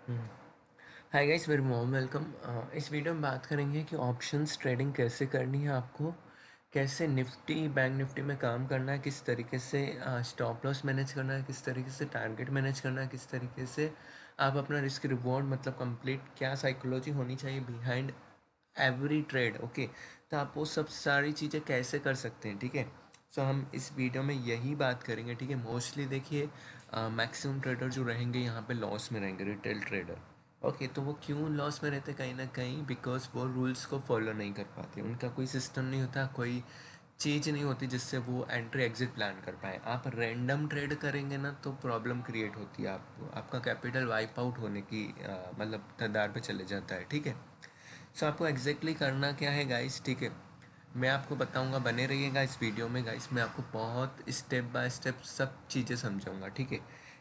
हम्म। Hi guys, very warm welcome. इस video में बात करेंगे कि ऑप्शंस ट्रेडिंग कैसे करनी है आपको, कैसे निफ्टी बैंक निफ्टी में काम करना है, किस तरीके से स्टॉप लॉस मैनेज करना है, किस तरीके से टारगेट मैनेज करना है, किस तरीके से आप अपना रिस्क रिवॉर्ड मतलब कंप्लीट क्या साइकोलॉजी होनी चाहिए बिहाइंड एवरी ट्रेड। ओके, तो आप वो सब सारी चीज़ें कैसे कर सकते हैं, ठीक है। सो हम इस वीडियो में यही बात करेंगे, ठीक है। मोस्टली देखिए मैक्सिमम ट्रेडर जो रहेंगे यहाँ पे लॉस में रहेंगे, रिटेल ट्रेडर। ओके, तो वो क्यों लॉस में रहते, कहीं ना कहीं बिकॉज वो रूल्स को फॉलो नहीं कर पाते, उनका कोई सिस्टम नहीं होता, कोई चीज़ नहीं होती जिससे वो एंट्री एग्जिट प्लान कर पाए। आप रैंडम ट्रेड करेंगे ना तो प्रॉब्लम क्रिएट होती है, आपका कैपिटल वाइप आउट होने की मतलब कगार पे चले जाता है, ठीक है। सो आपको एग्जैक्टली करना क्या है गाइस, ठीक है। मैं आपको बताऊंगा, बने रहिएगा इस वीडियो में गाइस। मैं आपको बहुत स्टेप बाय स्टेप सब चीज़ें समझाऊंगा, ठीक है।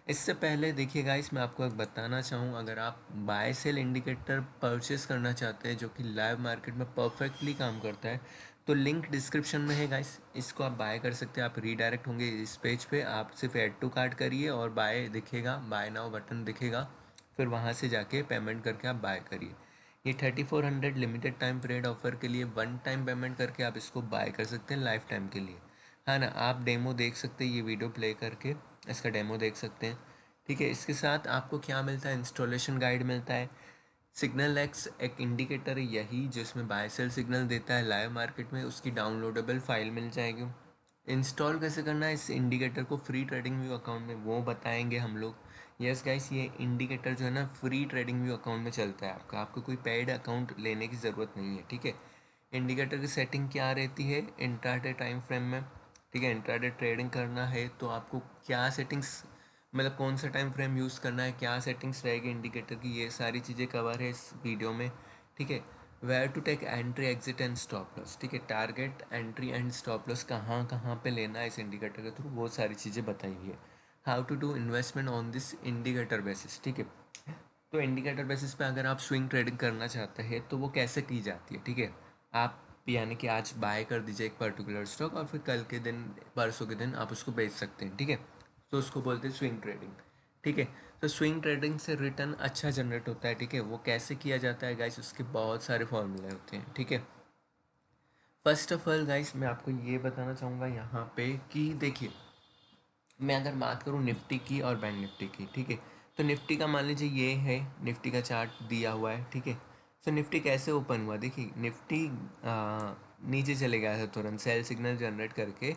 इससे पहले देखिए गाइस, मैं आपको एक बताना चाहूँ, अगर आप बाय सेल इंडिकेटर परचेस करना चाहते हैं जो कि लाइव मार्केट में परफेक्टली काम करता है, तो लिंक डिस्क्रिप्शन में है गाइस, इसको आप बाय कर सकते हैं। आप रीडायरेक्ट होंगे इस पेज पे, आप सिर्फ ऐड टू कार्ट करिए और बाय दिखेगा, बाय नाउ बटन दिखेगा, फिर वहाँ से जाके पेमेंट करके आप बाय करिए। ये 3400 लिमिटेड टाइम पीरियड ऑफर के लिए वन टाइम पेमेंट करके आप इसको बाय कर सकते हैं लाइफ टाइम के लिए, है ना। आप डेमो देख सकते हैं, ये वीडियो प्ले करके इसका डेमो देख सकते हैं, ठीक है। इसके साथ आपको क्या मिलता है, इंस्टॉलेशन गाइड मिलता है। सिग्नल एक्स एक इंडिकेटर है यही जिसमें बाय सेल सिग्नल देता है लाइव मार्केट में, उसकी डाउनलोडेबल फाइल मिल जाएगी। इंस्टॉल कैसे करना है इस इंडिकेटर को फ्री ट्रेडिंग व्यू अकाउंट में, वो बताएंगे हम लोग। यस गाइस, ये इंडिकेटर जो है ना फ्री ट्रेडिंग व्यू अकाउंट में चलता है, आपको कोई पेड अकाउंट लेने की ज़रूरत नहीं है, ठीक है। इंडिकेटर की सेटिंग क्या रहती है इंट्राडे टाइम फ्रेम में, ठीक है। इंट्राडे ट्रेडिंग करना है तो आपको क्या सेटिंग्स, मतलब कौन सा टाइम फ्रेम यूज़ करना है, क्या सेटिंग्स रहेगी इंडिकेटर की, ये सारी चीज़ें कवर है इस वीडियो में, ठीक है। Where to take entry exit and stop loss, ठीक है। Target entry and stop loss कहाँ कहाँ पे लेना है इस इंडिकेटर के थ्रू, वो सारी चीज़ें बताई हुई है। How to do investment on this indicator basis, ठीक है। तो इंडिकेटर बेसिस पे अगर आप स्विंग ट्रेडिंग करना चाहते हैं तो वो कैसे की जाती है, ठीक है। आप यानी कि आज बाय कर दीजिए एक पर्टिकुलर स्टॉक और फिर कल के दिन, परसों के दिन आप उसको बेच सकते हैं, ठीक है। तो उसको बोलते हैं स्विंग ट्रेडिंग, ठीक है। तो स्विंग ट्रेडिंग से रिटर्न अच्छा जनरेट होता है, ठीक है। वो कैसे किया जाता है गाइस, उसके बहुत सारे फॉर्मूले होते हैं, ठीक है। फर्स्ट ऑफ ऑल गाइस, मैं आपको ये बताना चाहूँगा यहाँ पे कि देखिए, मैं अगर बात करूँ निफ्टी की और बैंक निफ्टी की, ठीक है। तो निफ्टी का मान लीजिए ये है, निफ्टी का चार्ट दिया हुआ है, ठीक है। तो निफ्टी कैसे ओपन हुआ, देखिए निफ्टी नीचे चले गया था तुरंत सेल सिग्नल जनरेट करके,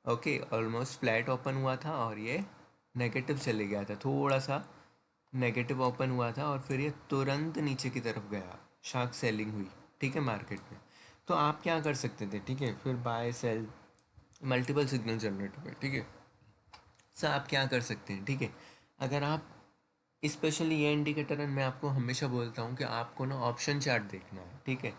ओके। ऑलमोस्ट फ्लैट ओपन हुआ था और ये नेगेटिव चले गया था, थोड़ा सा नेगेटिव ओपन हुआ था और फिर ये तुरंत नीचे की तरफ गया, शार्प सेलिंग हुई, ठीक है, मार्केट में। तो आप क्या कर सकते थे, ठीक है, फिर buy sell multiple signal generate हुए, ठीक है। सर आप क्या कर सकते हैं, ठीक है। अगर आप स्पेशली ये इंडिकेटर, मैं आपको हमेशा बोलता हूँ कि आपको ना ऑप्शन चार्ट देखना है, ठीक है।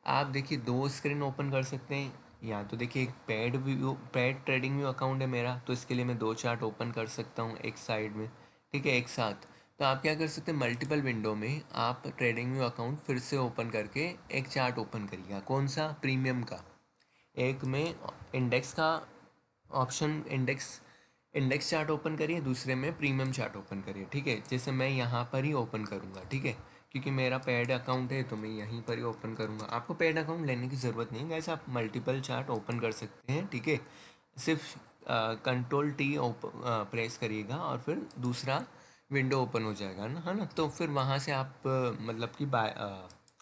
आप देखिए दो स्क्रीन ओपन कर सकते हैं, या तो देखिए एक पेड ट्रेडिंग व्यू अकाउंट है मेरा, तो इसके लिए मैं दो चार्ट ओपन कर सकता हूँ एक साइड में, ठीक है, एक साथ। तो आप क्या कर सकते हैं, मल्टीपल विंडो में आप ट्रेडिंग व्यू अकाउंट फिर से ओपन करके एक चार्ट ओपन करिएगा, कौन सा, प्रीमियम का। एक में इंडेक्स का option, index index chart open करिए, दूसरे में प्रीमियम चार्ट ओपन करिए, ठीक है। जैसे मैं यहाँ पर ही ओपन करूँगा, ठीक है, क्योंकि मेरा पेड अकाउंट है तो मैं यहीं पर ही ओपन करूँगा। आपको पेड अकाउंट लेने की ज़रूरत नहीं है गैस, आप मल्टीपल चार्ट ओपन कर सकते हैं, ठीक है। सिर्फ कंट्रोल टी प्रेस करिएगा और फिर दूसरा विंडो ओपन हो जाएगा ना, है ना। तो फिर वहाँ से आप मतलब कि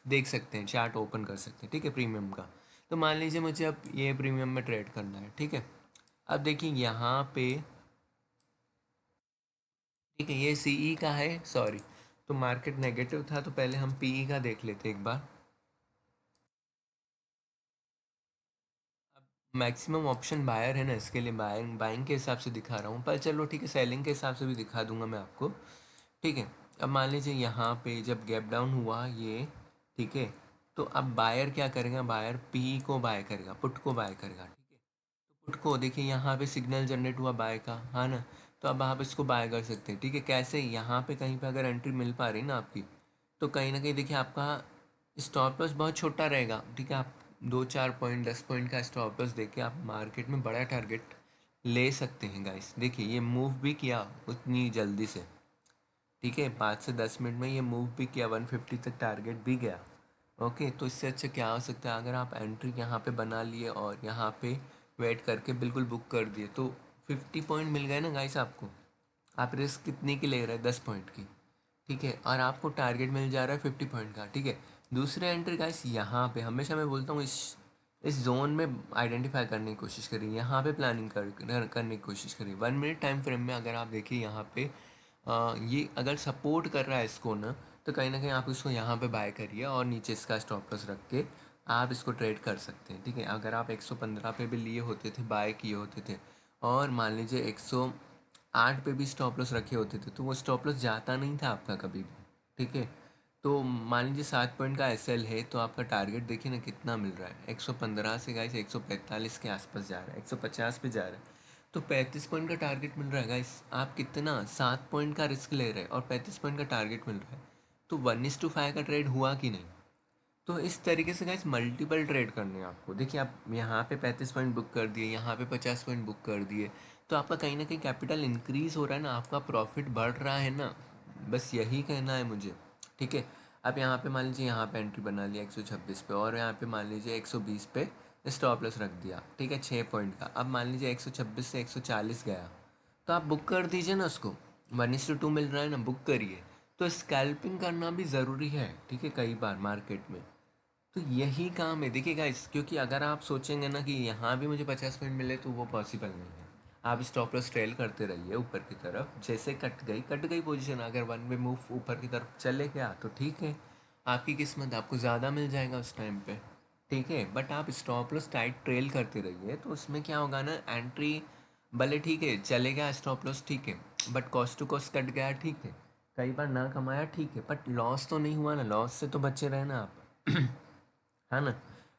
देख सकते हैं, चार्ट ओपन कर सकते हैं, ठीक है, प्रीमियम का। तो मान लीजिए मुझे अब ये प्रीमियम में ट्रेड करना है, ठीक है। अब देखिए यहाँ पे, ठीक है, ये सीई का है, सॉरी। तो मार्केट नेगेटिव था तो पहले हम पीई का देख लेते एक बार। अब मैक्सिमम ऑप्शन बायर है ना, इसके लिए बाइंग बाइंग के हिसाब से दिखा रहा हूँ, पर चलो ठीक है, सेलिंग के हिसाब से भी दिखा दूंगा मैं आपको, ठीक है। अब मान लीजिए यहाँ पे जब गैप डाउन हुआ ये, ठीक है, तो अब बायर क्या करेगा, बायर पी को बाय करेगा, पुट को बाय करेगा, ठीक है। तो पुट को देखिए यहाँ पे सिग्नल जनरेट हुआ बाय का, हाँ ना। तो अब आप इसको बाय कर सकते हैं, ठीक है। कैसे, यहाँ पे कहीं पे अगर एंट्री मिल पा रही ना आपकी, तो कहीं ना कहीं देखिए आपका स्टॉप लॉस बहुत छोटा रहेगा, ठीक है। आप 2-4 पॉइंट 10 पॉइंट का स्टॉप लॉस देके आप मार्केट में बड़ा टारगेट ले सकते हैं गाइस। देखिए ये मूव भी किया उतनी जल्दी से, ठीक है, 5 से 10 मिनट में ये मूव भी किया, 150 तक टारगेट भी गया। ओके, तो इससे अच्छा क्या हो सकता है, अगर आप एंट्री यहाँ पे बना लिए और यहाँ पे वेट करके बिल्कुल बुक कर दिए तो 50 पॉइंट मिल गए ना गाइस आपको। आप रिस्क कितने की ले रहे हैं, 10 पॉइंट की। ठीक है, और आपको टारगेट मिल जा रहा है 50 पॉइंट का। ठीक है, दूसरे एंट्री गाइस यहाँ पे हमेशा मैं बोलता हूँ इस जोन में आइडेंटिफाई करने की कोशिश करिए, यहाँ पे प्लानिंग करने की कोशिश करिए। 1 मिनट टाइम फ्रेम में अगर आप देखिए यहाँ पे ये अगर सपोर्ट कर रहा है इसको ना कहीं आप इसको यहाँ पे बाय करिए और नीचे इसका स्टॉप लॉस रख के आप इसको ट्रेड कर सकते हैं। ठीक है, अगर आप 115 पे भी लिए होते थे, बाय किए होते थे, और मान लीजिए 108 पे भी स्टॉप लॉस रखे होते थे, तो वो स्टॉप लॉस जाता नहीं था आपका कभी भी। ठीक है, तो मान लीजिए 7 पॉइंट का एसएल है, तो आपका टारगेट देखिए ना कितना मिल रहा है, 115 से गाइस 145 के आसपास जा रहा है, 150 पे जा रहा है। तो 35 पॉइंट का टारगेट मिल रहा है गाइस, आप कितना 7 पॉइंट का रिस्क ले रहे हैं और 35 पॉइंट का टारगेट मिल रहा है, तो 1:5 का ट्रेड हुआ कि नहीं। तो इस तरीके से गाइस मल्टीपल ट्रेड करने हैं आपको। देखिए, आप यहाँ पे 35 पॉइंट बुक कर दिए, यहाँ पे 50 पॉइंट बुक कर दिए, तो आपका कहीं ना कहीं कैपिटल इंक्रीज हो रहा है ना, आपका प्रॉफिट बढ़ रहा है ना, बस यही कहना है मुझे। ठीक है, आप यहाँ पे मान लीजिए यहाँ पे एंट्री बना लिया 126 पे, और यहाँ पे मान लीजिए 120 पे स्टॉप लॉस रख दिया। ठीक है, 6 पॉइंट का। अब मान लीजिए 126 से 140 गया, तो आप बुक कर दीजिए ना उसको। 1:2 मिल रहा है ना, बुक करिए। तो स्कैल्पिंग करना भी ज़रूरी है। ठीक है, कई बार मार्केट में तो यही काम है। देखिए गाइस, क्योंकि अगर आप सोचेंगे ना कि यहाँ भी मुझे 50 पॉइंट मिले, तो वो पॉसिबल नहीं है। आप स्टॉप लॉस ट्रेल करते रहिए ऊपर की तरफ, जैसे कट गई पोजीशन, अगर वन वे मूव ऊपर की तरफ चले गया तो ठीक है, आपकी किस्मत, आपको ज़्यादा मिल जाएगा उस टाइम पे। ठीक है, बट आप स्टॉप लॉस टाइट ट्रेल करते रहिए, तो उसमें क्या होगा ना, एंट्री भले ठीक है चले गया, स्टॉप लॉस ठीक है, but cost to cost cut गया, ठीक है, कई बार ना कमाया, ठीक है, बट लॉस तो नहीं हुआ ना, लॉस से तो बचे रहे ना आप। है ना।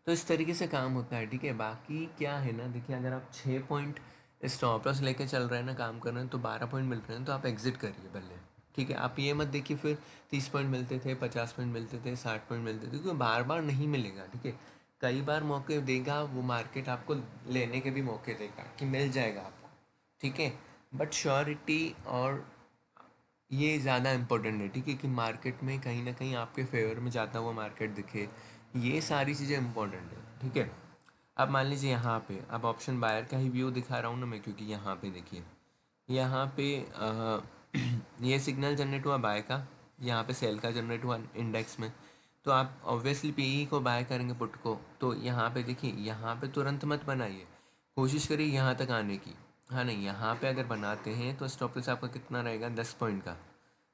तो इस तरीके से काम होता है। ठीक है, बाकी क्या है ना, देखिए अगर आप 6 पॉइंट स्टॉप लॉस लेके चल रहे हैं ना, काम कर रहे हैं, तो 12 पॉइंट मिल रहे हैं, तो आप एग्जिट करिए भले। ठीक है, आप ये मत देखिए फिर 30 पॉइंट मिलते थे, 50 पॉइंट मिलते थे, 60 पॉइंट मिलते थे, क्योंकि बार बार नहीं मिलेगा। ठीक है, कई बार मौके देगा वो मार्केट, आपको लेने के भी मौके देगा कि मिल जाएगा आपको। ठीक है, बट श्योरिटी और ये ज़्यादा इम्पोर्टेंट है। ठीक है, कि मार्केट में कहीं ना कहीं आपके फेवर में जाता हुआ मार्केट दिखे, ये सारी चीज़ें इम्पोर्टेंट है। ठीक है, अब मान लीजिए यहाँ पे अब ऑप्शन बायर का ही व्यू दिखा रहा हूँ ना मैं, क्योंकि यहाँ पे देखिए, यहाँ पे ये सिग्नल जनरेट हुआ बाय का, यहाँ पे सेल का जनरेट हुआ इंडेक्स में, तो आप ऑब्वियसली पीई को बाय करेंगे पुट को। तो यहाँ पे देखिए, यहाँ पे तुरंत मत बनाइए, कोशिश करिए यहाँ तक आने की। हाँ नहीं, यहाँ पे अगर बनाते हैं तो स्टॉप लॉस आपका कितना रहेगा, 10 पॉइंट का।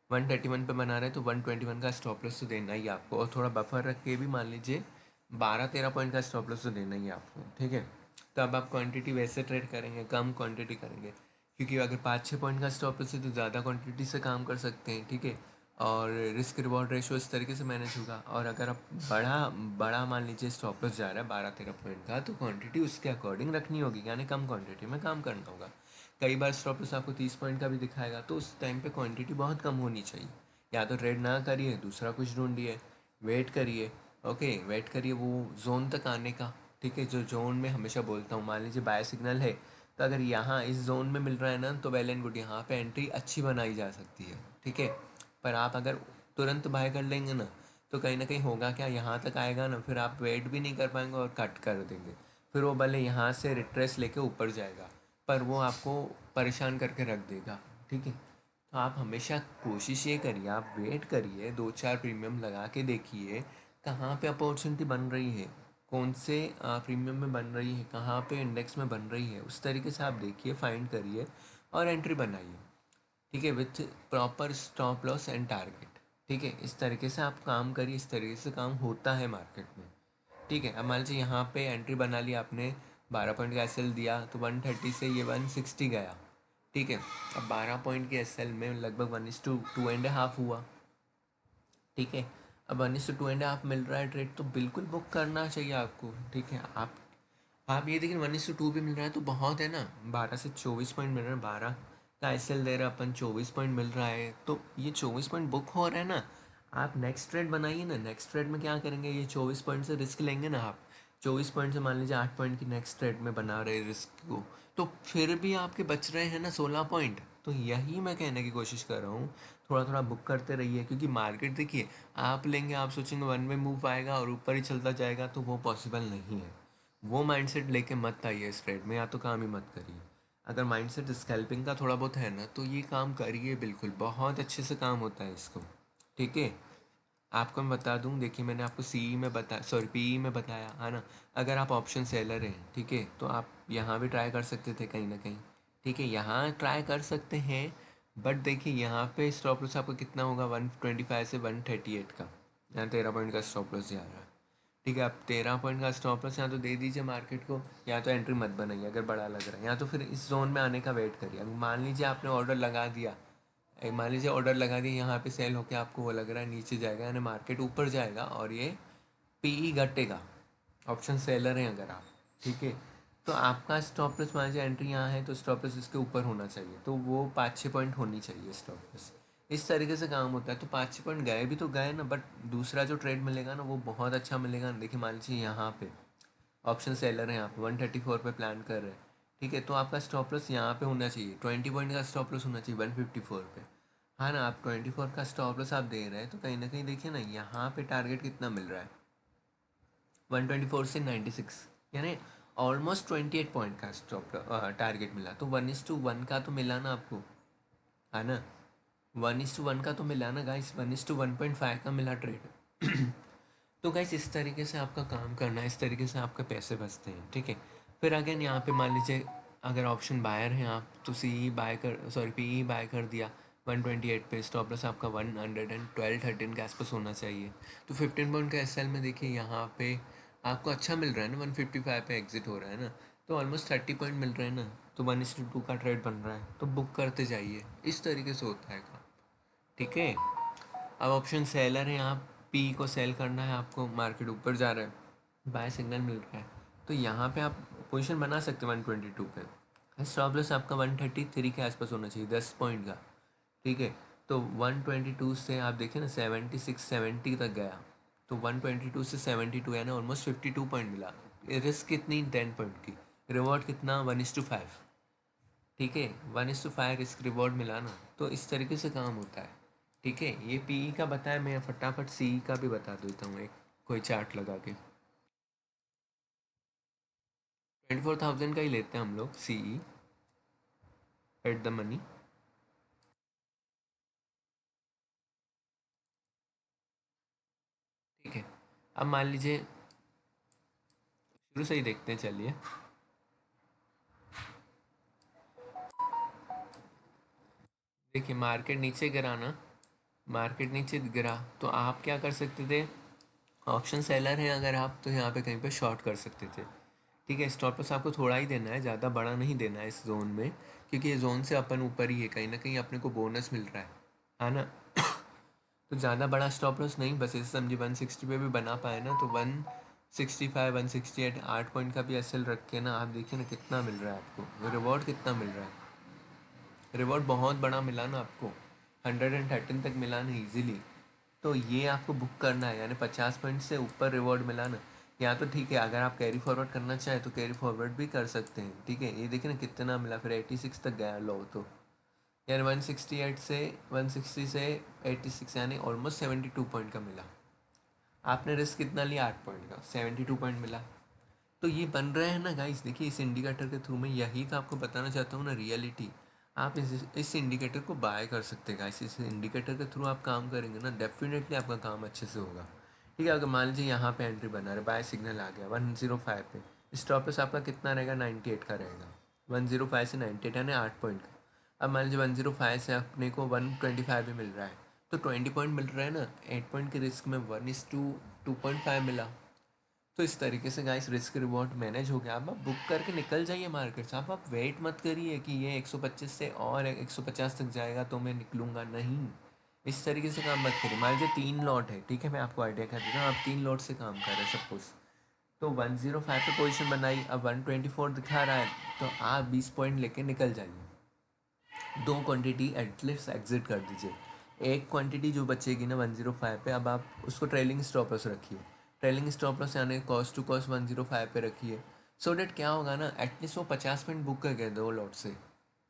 131 पे बना रहे हैं तो 121 का स्टॉप लॉस तो देना ही आपको, और थोड़ा बफर रख के भी मान लीजिए 12-13 पॉइंट का स्टॉप लॉस तो देना ही आपको। ठीक है, तो अब आप क्वांटिटी वैसे ट्रेड करेंगे, कम क्वांटिटी करेंगे, क्योंकि अगर 5-6 पॉइंट का स्टॉप लॉस है तो ज़्यादा क्वांटिटी से काम कर सकते हैं। ठीक है, और रिस्क रिवॉर्ड रेशो इस तरीके से मैनेज होगा। और अगर आप बड़ा बड़ा मान लीजिए स्टॉप लॉस जा रहा है 12-13 पॉइंट का, तो क्वांटिटी उसके अकॉर्डिंग रखनी होगी, यानी कम क्वांटिटी में काम करना होगा। कई बार स्टॉप लॉस आपको 30 पॉइंट का भी दिखाएगा, तो उस टाइम पे क्वांटिटी बहुत कम होनी चाहिए। या तो ट्रेड ना करिए, दूसरा कुछ ढूंढिए, वेट करिए। ओके, वेट करिए वो जोन तक आने का। ठीक है, जो जोन में हमेशा बोलता हूँ, मान लीजिए बाय सिग्नल है, तो अगर यहाँ इस जोन में मिल रहा है ना, तो वेल एंड गुड, यहाँ पे एंट्री अच्छी बनाई जा सकती है। ठीक है, पर आप अगर तुरंत बाय कर लेंगे ना, तो कहीं ना कहीं होगा क्या, यहाँ तक आएगा ना, फिर आप वेट भी नहीं कर पाएंगे और कट कर देंगे। फिर वो भले यहाँ से रिट्रेस लेके ऊपर जाएगा, पर वो आपको परेशान करके रख देगा। ठीक है, तो आप हमेशा कोशिश ये करिए, आप वेट करिए, 2-4 प्रीमियम लगा के देखिए कहाँ पे अपॉर्चुनिटी बन रही है, कौन से प्रीमियम में बन रही है, कहाँ पे इंडेक्स में बन रही है, उस तरीके से आप देखिए, फाइंड करिए और एंट्री बनाइए। ठीक है, with proper stop loss and target. ठीक है, इस तरीके से आप काम करिए, इस तरीके से काम होता है मार्केट में। ठीक है, अब मान लीजिए यहाँ पे एंट्री बना ली आपने, 12 पॉइंट का एसएल दिया, तो 130 से ये 160 गया। ठीक है, अब 12 पॉइंट के एसएल में लगभग 1:2.5 हुआ। ठीक है, अब 1:2.5 मिल रहा है ट्रेड, तो बिल्कुल बुक करना चाहिए आपको। ठीक है, आप ये देखिए 1:2 भी मिल रहा है तो बहुत है ना, 12 से 24 पॉइंट मिल रहा है, 12 का एसएल दे रहा है अपन, 24 पॉइंट मिल रहा है, तो ये 24 पॉइंट बुक हो रहा है ना। आप नेक्स्ट ट्रेड बनाइए ना, नेक्स्ट ट्रेड में क्या करेंगे, ये 24 पॉइंट से रिस्क लेंगे ना आप, 24 पॉइंट से मान लीजिए 8 पॉइंट की नेक्स्ट ट्रेड में बना रहे रिस्क को, तो फिर भी आपके बच रहे हैं ना 16 पॉइंट। तो यही मैं कहने की कोशिश कर रहा हूँ, थोड़ा थोड़ा बुक करते रहिए, क्योंकि मार्केट देखिए, आप लेंगे, आप सोचेंगे वन वे मूव आएगा और ऊपर ही चलता जाएगा, तो वो पॉसिबल नहीं है। वो माइंडसेट लेके मत आइए इस ट्रेड में, या तो काम ही मत करिए। अगर माइंडसेट स्कैल्पिंग का थोड़ा बहुत है ना, तो ये काम करिए, बिल्कुल बहुत अच्छे से काम होता है इसको। ठीक है, आपको मैं बता दूं, देखिए मैंने आपको सीई में बताया, सॉरी पीई में बताया है ना। अगर आप ऑप्शन सेलर हैं, ठीक है, तो आप यहाँ भी ट्राई कर सकते थे कहीं ना कहीं। ठीक है, यहाँ ट्राई कर सकते हैं, बट देखिए यहाँ पे स्टॉप लॉस आपका कितना होगा, 125 से 138 का। यहाँ 13 पॉइंट का स्टॉप लॉस जा रहा है। ठीक है, आप 13 पॉइंट का स्टॉप लॉस यहाँ तो दे दीजिए मार्केट को, या तो एंट्री मत बनाइए अगर बड़ा लग रहा है, या तो फिर इस जोन में आने का वेट करिए। मान लीजिए आपने ऑर्डर लगा दिया, मान लीजिए ऑर्डर लगा दिया, यहाँ पे सेल होके आपको वो लग रहा है नीचे जाएगा, यानी मार्केट ऊपर जाएगा और ये पीई घटेगा, ऑप्शन सेलर हैं अगर आप, ठीक है, तो आपका स्टॉप लॉस, मान लीजिए एंट्री यहाँ है तो स्टॉप लॉस इसके ऊपर होना चाहिए, तो वो 5-6 पॉइंट होनी चाहिए स्टॉप लॉस। इस तरीके से काम होता है। तो 5-6 पॉइंट गए भी तो गए ना, बट दूसरा जो ट्रेड मिलेगा ना वो बहुत अच्छा मिलेगा। देखिए मान लीजिए यहाँ पे ऑप्शन सेलर हैं, आप 134 पे प्लान कर रहे हैं, ठीक है, तो आपका स्टॉप लॉस यहाँ पे होना चाहिए, 20 पॉइंट का स्टॉप लॉस होना चाहिए 154 पे। हाँ ना, आप 24 का स्टॉप लॉस आप दे रहे हैं, तो कहीं ना कहीं देखिए ना यहाँ पे टारगेट कितना मिल रहा है, 124 से 96, यानी ऑलमोस्ट 28 पॉइंट का स्टॉप टारगेट मिला। तो 1:1 का तो मिला ना आपको, है ना, 1:1 का तो मिला ना गाइस, 1:1.5 का मिला ट्रेड। तो गाइस इस तरीके से आपका काम करना है, इस तरीके से आपके पैसे बचते हैं। ठीक है, फिर अगेन यहाँ पे मान लीजिए अगर ऑप्शन बायर हैं आप, तो सी बाय कर, सॉरी पी बाय कर दिया 128 पे, स्टॉप लॉस आपका 112-13 के आसपास होना चाहिए। तो 15 पॉइंट का एस में देखिए यहाँ पे आपको अच्छा मिल रहा है ना, 155 पे एग्जिट हो रहा है ना, तो ऑलमोस्ट 30 पॉइंट मिल रहे हैं ना, तो 1:2 का ट्रेड बन रहा है, तो बुक करते जाइए। इस तरीके से होता है काम। ठीक है, अब ऑप्शन सेलर है, यहाँ पी को सेल करना है आपको, मार्केट ऊपर जा रहा है, बाय सिग्नल मिल रहा है, तो यहाँ पे आप पोजीशन बना सकते हैं 122 पे। स्टॉप लॉस आपका 133 के आसपास होना चाहिए, 10 पॉइंट का। ठीक है, तो 122 से आप देखिए ना 76-70 तक गया, तो 122 से 72 है ना, ऑलमोस्ट 52 पॉइंट मिला। रिस्क कितनी, 10 पॉइंट की, रिवॉर्ड कितना, 1:5। ठीक है, 1:5 रिस्क रिवॉर्ड मिला ना, तो इस तरीके से काम होता है। ठीक है, ये पीई का बताया, मैं फटाफट सीई का भी बता देता हूँ, एक कोई चार्ट लगा के। 24,000 का ही लेते हैं हम लोग सीई एट द मनी। ठीक है, अब मान लीजिए शुरू से ही देखते हैं, चलिए। देखिए मार्केट नीचे गिरा ना, मार्केट नीचे गिरा, तो आप क्या कर सकते थे, ऑप्शन सेलर हैं अगर आप, तो यहाँ पे कहीं पे शॉर्ट कर सकते थे। ठीक है, स्टॉप लॉस आपको थोड़ा ही देना है, ज़्यादा बड़ा नहीं देना है इस जोन में, क्योंकि ये जोन से अपन ऊपर ही है, कहीं ना कहीं अपने को बोनस मिल रहा है ना। तो ज़्यादा बड़ा स्टॉप लॉस नहीं, बस इसे समझिए 160 पे भी बना पाए ना, तो 165, 168, 8 पॉइंट का भी एसएल रख के ना, आप देखिए ना कितना मिल रहा है आपको, रिवॉर्ड कितना मिल रहा है, रिवॉर्ड बहुत बड़ा मिला ना आपको, 113 तक मिला ना ईजिली। तो ये आपको बुक करना है, यानी 50 पॉइंट से ऊपर रिवॉर्ड मिला ना, या तो ठीक है, अगर आप कैरी फॉरवर्ड करना चाहें तो कैरी फॉरवर्ड भी कर सकते हैं। ठीक है, ये देखिए ना कितना मिला, फिर 86 तक गया लो, तो यानी 168 से 160 से 86, यानी ऑलमोस्ट 72 पॉइंट का मिला। आपने रिस्क कितना लिया, 8 पॉइंट का, 72 पॉइंट मिला। तो ये बन रहे हैं ना गाइस, देखिए इस इंडिकेटर के थ्रू, मैं यही तो आपको बताना चाहता हूँ ना, रियलिटी। आप इस इंडिकेटर को बाय कर सकते हैं गाइस, इस इंडिकेटर के थ्रू आप काम करेंगे ना, डेफिनेटली आपका काम अच्छे से होगा। ठीक है, अगर मान लीजिए यहाँ पे एंट्री बना रहे, बाय सिग्नल आ गया 105 पे, स्टॉप लॉस आपका कितना रहेगा, 98 का रहेगा, 105 से 98 यानी 8 पॉइंट का। अब मान लीजिए 105 से अपने को 125 भी मिल रहा है, तो 20 पॉइंट मिल रहा है ना, 8 पॉइंट के रिस्क में 1:2.5 मिला। तो इस तरीके से गाइस रिस्क रिवॉर्ड मैनेज हो गया। अब आप बुक करके निकल जाइए मार्केट से, आप वेट मत करिए कि ये 125 से और 150 तक जाएगा तो मैं निकलूँगा, नहीं। इस तरीके से काम मत करिए। मान लीजिए 3 लॉट है, ठीक है, मैं आपको आइडिया कर देता हूँ, आप 3 लॉट से काम कर रहे हैं सपोज, तो 105 पे पोजीशन बनाई, अब 124 दिखा रहा है, तो आप 20 पॉइंट लेके निकल जाइए। 2 क्वांटिटी एटलीस्ट एग्जिट कर दीजिए। एक क्वांटिटी जो बचेगी ना 105 पे, अब आप उसको ट्रेलिंग स्टॉप लॉस रखिए, ट्रेलिंग स्टॉप लॉस यानी कॉस्ट टू कॉस्ट 105 पे रखिए। सो डेट क्या होगा ना, एटलीस्ट वो 50 पॉइंट बुक कर गए 2 लॉट से।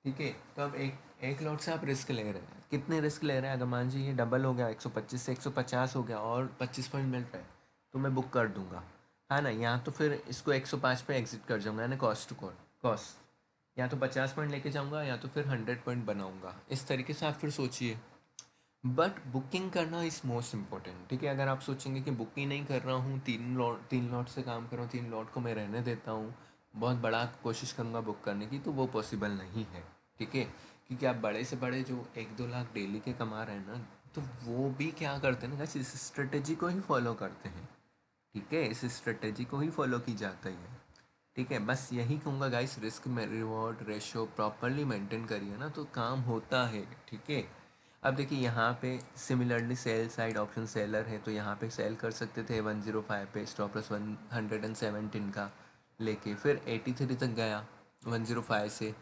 ठीक है, तो अब एक एक लॉट से आप रिस्क ले रहे हैं, कितने रिस्क ले रहे हैं? अगर मान लीजिए ये डबल हो गया, 125 से 150 हो गया और 25 पॉइंट मिल रहा है, तो मैं बुक कर दूंगा, है ना। यहाँ तो फिर इसको 105 पे एग्जिट कर जाऊंगा, यानी कॉस्ट टू कॉस्ट। या तो 50 पॉइंट लेके जाऊंगा या तो फिर 100 पॉइंट बनाऊंगा। इस तरीके से आप फिर सोचिए। बट बुकिंग करना इज़ मोस्ट इम्पॉर्टेंट, ठीक है। अगर आप सोचेंगे कि बुक ही नहीं कर रहा हूँ, 3 लॉट से काम कर रहा हूँ, 3 लॉट को मैं रहने देता हूँ, बहुत बड़ा कोशिश करूँगा बुक करने की, तो वो पॉसिबल नहीं है, ठीक है। क्योंकि आप बड़े से बड़े जो 1-2 लाख डेली के कमा रहे हैं ना, तो वो भी क्या करते हैं ना, इस स्ट्रेटेजी को ही फॉलो करते हैं, ठीक है। इस स्ट्रेटेजी को ही फॉलो की जाती है, ठीक है। बस यही कहूँगा गाइस, रिस्क में रिवॉर्ड रेशो प्रॉपरली मेंटेन करिए ना, तो काम होता है, ठीक है। अब देखिए यहाँ पे similarly sell side option seller है, तो यहाँ पे सेल कर सकते थे 105 पे, स्टॉप लॉस 117 का लेके, फिर 83 तक गया 105 से,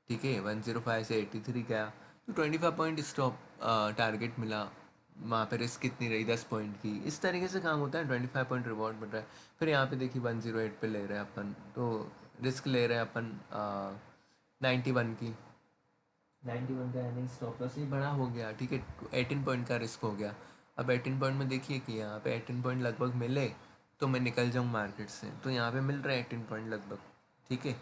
ठीक है। 105 से 83 गया, तो 25 पॉइंट स्टॉप टारगेट मिला। वहाँ पे रिस्क कितनी रही, 10 पॉइंट की। इस तरीके से काम होता है, 25 पॉइंट रिवॉर्ड मिल रहा है। फिर यहाँ पे देखिए 108 पे ले रहे हैं अपन, तो रिस्क ले रहे हैं अपन 91 की। 91 का यानी स्टॉप लॉस ही बड़ा हो गया, ठीक है। 18 पॉइंट का रिस्क हो गया। अब 18 पॉइंट में देखिए कि यहाँ पे 18 पॉइंट लगभग मिले, तो मैं निकल जाऊँ मार्केट से, तो यहाँ पे मिल रहा है 18 पॉइंट लगभग, ठीक है।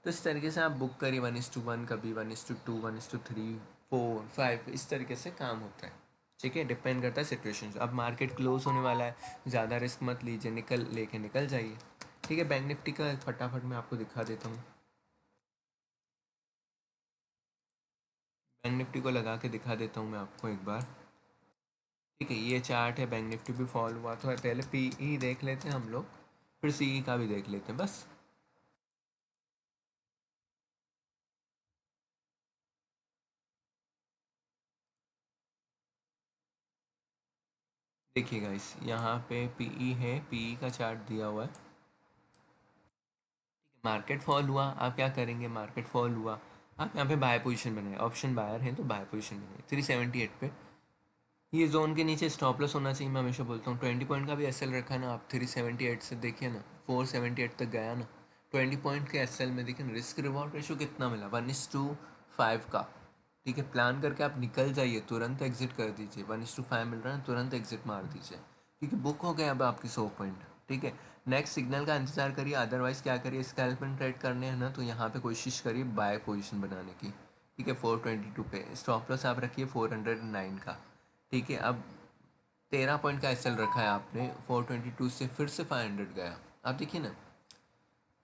तो इस तरीके से आप बुक करिए 1:1, कभी 1:2, 1:3, 4, 5, इस तरीके से काम होता है, ठीक है। डिपेंड करता है सिचुएशन। अब मार्केट क्लोज होने वाला है, ज़्यादा रिस्क मत लीजिए, निकल जाइए, ठीक है। बैंक निफ्टी का फटाफट मैं आपको दिखा देता हूँ। बैंक निफ्टी को लगा के दिखा देता हूँ मैं आपको एक बार, ठीक है। ये चार्ट है, बैंक निफ्टी भी फॉल हुआ, तो पहले पी ई देख लेते हैं हम लोग, फिर सी ई का भी देख लेते हैं बस। देखिए गाइस, यहाँ पे पी ई है, पी ई का चार्ट दिया हुआ है। मार्केट फॉल हुआ, आप क्या करेंगे? मार्केट फॉल हुआ, आप यहाँ पे बाय पोजीशन बनाए, ऑप्शन बायर है तो बाय पोजीशन बनाए 378 पे। ये जोन के नीचे स्टॉप लॉस होना चाहिए, मैं हमेशा बोलता हूँ। 20 पॉइंट का भी एस एल रखा है ना आप, 378 से देखिए ना, 478 तक गया ना। 20 पॉइंट के एस एल में देखिए ना, रिस्क रिवॉर्ड रेशो कितना मिला, 1:5 का, ठीक है। प्लान करके आप निकल जाइए, तुरंत एग्जिट कर दीजिए। 1:5 मिल रहा है, तुरंत एग्जिट मार दीजिए, क्योंकि बुक हो गए अब आपकी 100 पॉइंट, ठीक है। नेक्स्ट सिग्नल का इंतजार करिए, अदरवाइज क्या करिए, स्कैल्प एंड ट्रेड करने हैं ना, तो यहाँ पे कोशिश करिए बाय पोजीशन बनाने की, ठीक है। 422 पे स्टॉप लॉस आप रखिए 409 का, ठीक है। अब 13 पॉइंट का एस एल रखा है आपने, 422 से फिर से 500 गया। आप देखिए ना,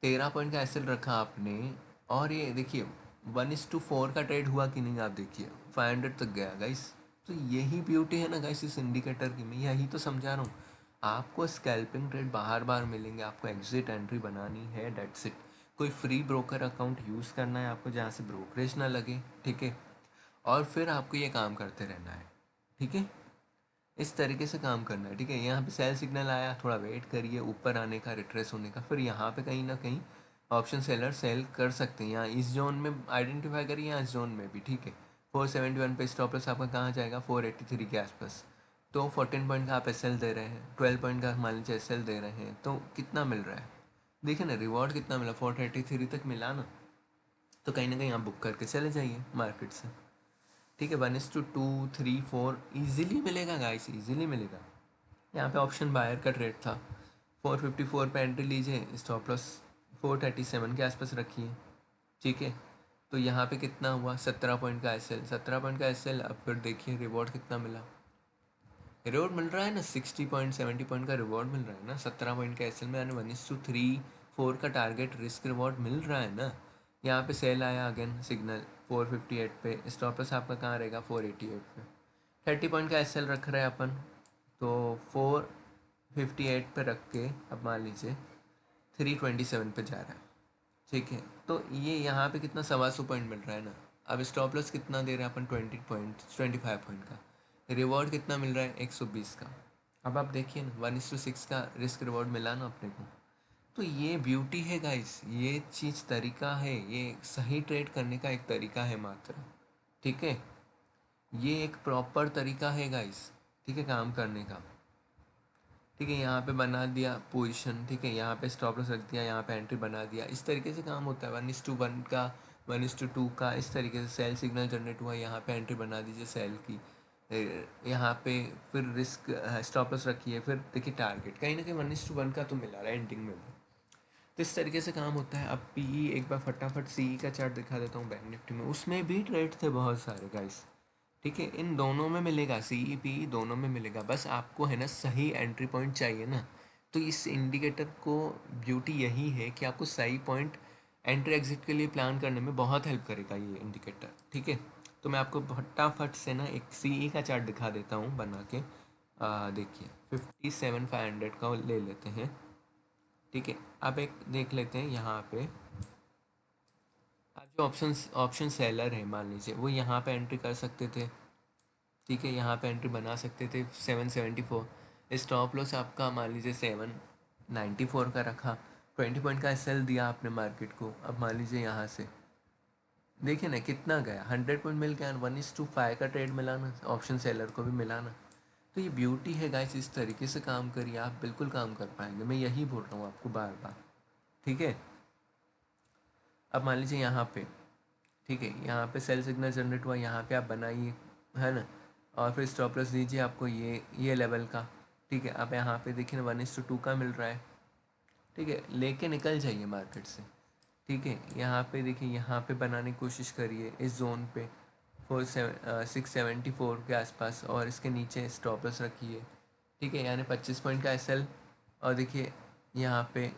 13 पॉइंट का एस एल रखा आपने, और ये देखिए 1:4 का ट्रेड हुआ कि नहीं, आप देखिए 500 तक गया गाइस। तो यही ब्यूटी है ना गाइस इस इंडिकेटर की, मैं यही तो समझा रहा हूँ। आपको स्कैल्पिंग ट्रेड बार बार मिलेंगे, आपको एग्जिट एंट्री बनानी है, डेट्स इट। कोई फ्री ब्रोकर अकाउंट यूज़ करना है आपको, जहाँ से ब्रोकरेज ना लगे, ठीक है। और फिर आपको ये काम करते रहना है, ठीक है। इस तरीके से काम करना है, ठीक है। यहाँ पे सेल सिग्नल आया, थोड़ा वेट करिए ऊपर आने का, रिट्रेस होने का, फिर यहाँ पे कहीं ना कहीं ऑप्शन सेलर सेल कर सकते हैं। यहाँ इस जोन में आइडेंटिफाई करिए, यहाँ इस जोन में भी, ठीक है। 471 पे स्टॉप लॉस आपका कहाँ जाएगा, 483 के आसपास। तो 14 पॉइंट का आप एस एल दे रहे हैं, 12 पॉइंट का मान लीजिए एस एल दे रहे हैं, तो कितना मिल रहा है? देखिए ना, रिवॉर्ड कितना मिला, 433 तक मिला ना। तो कहीं ना कहीं आप बुक करके चले जाइए मार्केट से, ठीक है। 1:2, 3, 4 ईजिली मिलेगा गाइस, ईजिली मिलेगा। यहाँ पे ऑप्शन बायर का ट्रेड था, 454 पे एंट्री लीजिए, स्टॉप लॉस 437 के आसपास रखिए, ठीक है। तो यहाँ पे कितना हुआ, 17 पॉइंट का एस एल, 17 पॉइंट का एस एल। अब फिर देखिए रिवॉर्ड कितना मिला, रिवॉर्ड मिल रहा है ना, 60 पॉइंट 70 पॉइंट का रिवॉर्ड मिल रहा है ना, 17 पॉइंट का एस एल में, यानी 1:3, 4 का टारगेट रिस्क रिवॉर्ड मिल रहा है ना। यहाँ पे सेल आया अगेन सिग्नल 458 पे, स्टॉप लॉस आपका कहाँ रहेगा, 488 पे। 30 पॉइंट का एस एल रख रहे हैं अपन, तो 458 पे रख के अब मान लीजिए 327 पे जा रहा है, ठीक है। तो ये यहाँ पे कितना, 125 मिल रहा है ना। अब स्टॉप लॉस कितना दे रहे हैं अपन, 25 पॉइंट का। रिवॉर्ड कितना मिल रहा है, 120 का। अब आप देखिए ना, 1:6 का रिस्क रिवॉर्ड मिला ना अपने को। तो ये ब्यूटी है गाइस, ये चीज़ तरीका है, ये सही ट्रेड करने का एक तरीका है मात्र, ठीक है। ये एक प्रॉपर तरीका है गाइस, ठीक है, काम करने का, ठीक है। यहाँ पे बना दिया पोजीशन, ठीक है। यहाँ पे स्टॉप लॉस रख दिया, यहाँ पे एंट्री बना दिया, इस तरीके से काम होता है। 1:1 का 1:2 का इस तरीके से सेल सिग्नल जनरेट हुआ, यहाँ पे एंट्री बना दीजिए सेल की, यहाँ पे फिर रिस्क स्टॉप लॉस रखिए, फिर देखिए टारगेट कहीं ना कहीं 1:1 का तो मिला रहा है एंडिंग में भी। तो इस तरीके से काम होता है। अब पीई एक बार फटाफट सीई का चार्ट दिखा देता हूँ बैंक निफ्टी में, उसमें भी ट्रेड थे बहुत सारे गाइस। ठीक है, इन दोनों में मिलेगा, सीई पीई दोनों में मिलेगा, बस आपको है ना सही एंट्री पॉइंट चाहिए ना। तो इस इंडिकेटर को ब्यूटी यही है कि आपको सही पॉइंट एंट्री एग्जिट के लिए प्लान करने में बहुत हेल्प करेगा ये इंडिकेटर। ठीक है, तो मैं आपको फटाफट से ना एक सीई का चार्ट दिखा देता हूँ बना के। देखिए 57,500 का ले लेते हैं। ठीक है, अब एक देख लेते हैं यहाँ पे, आप जो ऑप्शन सेलर है मान लीजिए, वो यहाँ पे एंट्री कर सकते थे। ठीक है, यहाँ पे एंट्री बना सकते थे 774। स्टॉप लॉस आपका मान लीजिए 794 का रखा, 20 पॉइंट का एसएल दिया आपने मार्केट को। अब मान लीजिए यहाँ से देखिए ना कितना गया, 100 पॉइंट मिल गया, 1:5 का ट्रेड मिला ना, ऑप्शन सेलर को भी मिला ना। तो ये ब्यूटी है गाइस, इस तरीके से काम करिए आप बिल्कुल काम कर पाएंगे, मैं यही बोल रहा हूँ आपको बार बार। ठीक है, अब मान लीजिए यहाँ पे, ठीक है, यहाँ पे सेल सिग्नल जनरेट हुआ, यहाँ पे आप बनाइए, है ना, और फिर स्टॉप लॉस दीजिए आपको ये लेवल का। ठीक है, अब यहाँ पे देखिए ना 1:2 का मिल रहा है। ठीक है, लेके निकल जाइए मार्केट से। ठीक है, यहाँ पे देखिए, यहाँ पे बनाने की कोशिश करिए इस जोन पे 674 के आसपास, और इसके नीचे स्टॉप लॉस रखिए। ठीक है, यानी 25 पॉइंट का एसएल, और देखिए यहाँ पे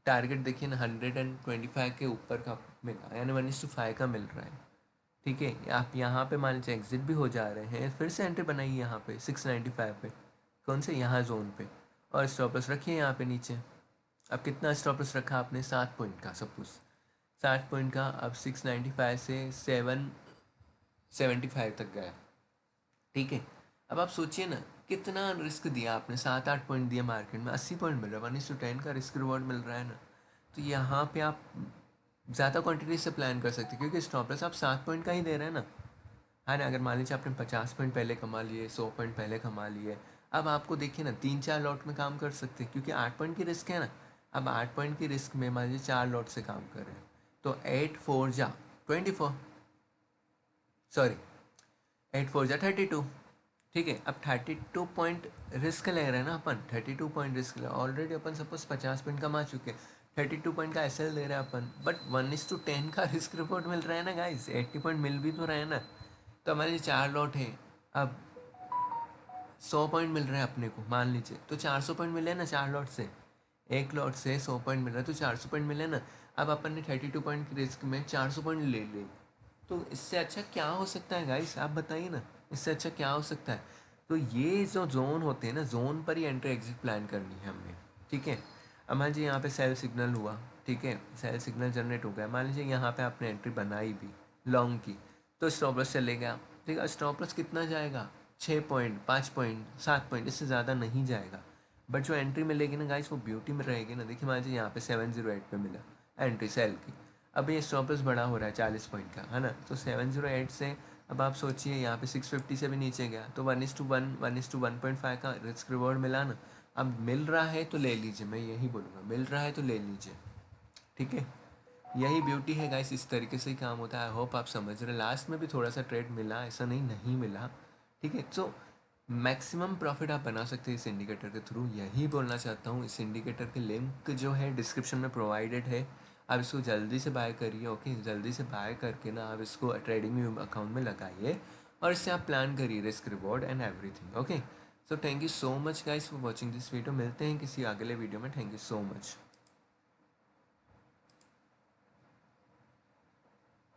टारगेट देखिए ना 125 के ऊपर का मिला, यानी 1:5 का मिल रहा है। ठीक है, आप यहाँ पे मान लीजिए एग्जिट भी हो जा रहे हैं, फिर से एंट्री बनाइए यहाँ पे 695 पे, कौन से यहाँ जोन पे, और स्टॉप लॉस रखिए यहाँ पे नीचे। अब कितना स्टॉप लॉस रखा आपने, 7 पॉइंट का, सपोज 7 पॉइंट का। अब 695 से 775 तक गया। ठीक है, अब आप सोचिए ना कितना रिस्क दिया आपने, 7-8 पॉइंट दिए मार्केट में, 80 पॉइंट मिल रहा है, 1:10 का रिस्क रिवॉर्ड मिल रहा है ना। तो यहाँ पे आप ज़्यादा क्वांटिटी से प्लान कर सकते हैं, क्योंकि स्टॉप लॉस आप 7 पॉइंट का ही दे रहे हैं ना। है ना, अगर मान लीजिए आपने 50 पॉइंट पहले कमा लिए, 100 पॉइंट पहले कमा लिए, अब आपको देखिए ना 3-4 लॉट में काम कर सकते हैं, क्योंकि 8 पॉइंट की रिस्क है ना। अब 8 पॉइंट की रिस्क में मान लीजिए 4 लॉट से काम कर रहे हैं, तो 8×4 = 24, सॉरी 8×4 = 32। ठीक है, अब 32 पॉइंट रिस्क ले रहे हैं ना अपन, 32 पॉइंट रिस्क ले, ऑलरेडी अपन सपोज 50 पॉइंट कमा चुके हैं, 32 पॉइंट का एसएल ले रहे हैं अपन, बट 1:10 का रिस्क रिपोर्ट मिल रहा है ना गाइस, 80 पॉइंट मिल भी तो रहे हैं ना। तो हमारे 4 लॉट है, अब 100 पॉइंट मिल रहे हैं अपने को मान लीजिए, तो 400 पॉइंट मिले ना 4 लॉट से, एक लॉट से 100 पॉइंट मिल रहा है तो 400 पॉइंट मिले ना। अब अपन ने 32 पॉइंट की रिस्क में 400 पॉइंट ले लिए, तो इससे अच्छा क्या हो सकता है गाइस, आप बताइए ना, इससे अच्छा क्या हो सकता है। तो ये जो जोन होते हैं ना, जोन पर ही एंट्री एग्जिट प्लान करनी है हमने। ठीक है, अब मान लीजिए यहाँ पे सेल सिग्नल हुआ, ठीक है, सेल सिग्नल जनरेट हो गया, मान लीजिए यहाँ पे आपने एंट्री बनाई भी लॉन्ग की, तो स्टॉप लॉस चले गया। ठीक है, स्टॉप लॉस कितना जाएगा, 6 पॉइंट, 5 पॉइंट, 7 पॉइंट, इससे ज़्यादा नहीं जाएगा। बट जो एंट्री मिलेगी ना गाइस, वो ब्यूटी में रहेगी ना। देखिए मान लीजिए यहाँ पे 708 पे मिला एंट्री सेल की, अब ये स्टॉप लॉस बड़ा हो रहा है 40 पॉइंट का, है ना, तो 708 से अब आप सोचिए यहाँ पे 650 से भी नीचे गया, तो 1:1 1:1.5 का रिस्क रिवॉर्ड मिला ना। अब मिल रहा है तो ले लीजिए, मैं यही बोलूँगा, मिल रहा है तो ले लीजिए। ठीक है, यही ब्यूटी है गाइस, इस तरीके से ही काम होता है। आई होप आप समझ रहे हैं, लास्ट में भी थोड़ा सा ट्रेड मिला, ऐसा नहीं नहीं मिला। ठीक है, तो मैक्सिमम प्रॉफिट आप बना सकते हैं इस इंडिकेटर के थ्रू, यही बोलना चाहता हूँ। इस इंडिकेटर की लिंक जो है डिस्क्रिप्शन में प्रोवाइडेड है, आप इसको जल्दी से बाय करिए। ओके, जल्दी से बाय करके ना आप इसको ट्रेडिंग अकाउंट में लगाइए, और इससे आप प्लान करिए risk reward and everything. Okay, so thank you so much guys for watching this video, मिलते हैं किसी अगले वीडियो में, थैंक यू सो मच।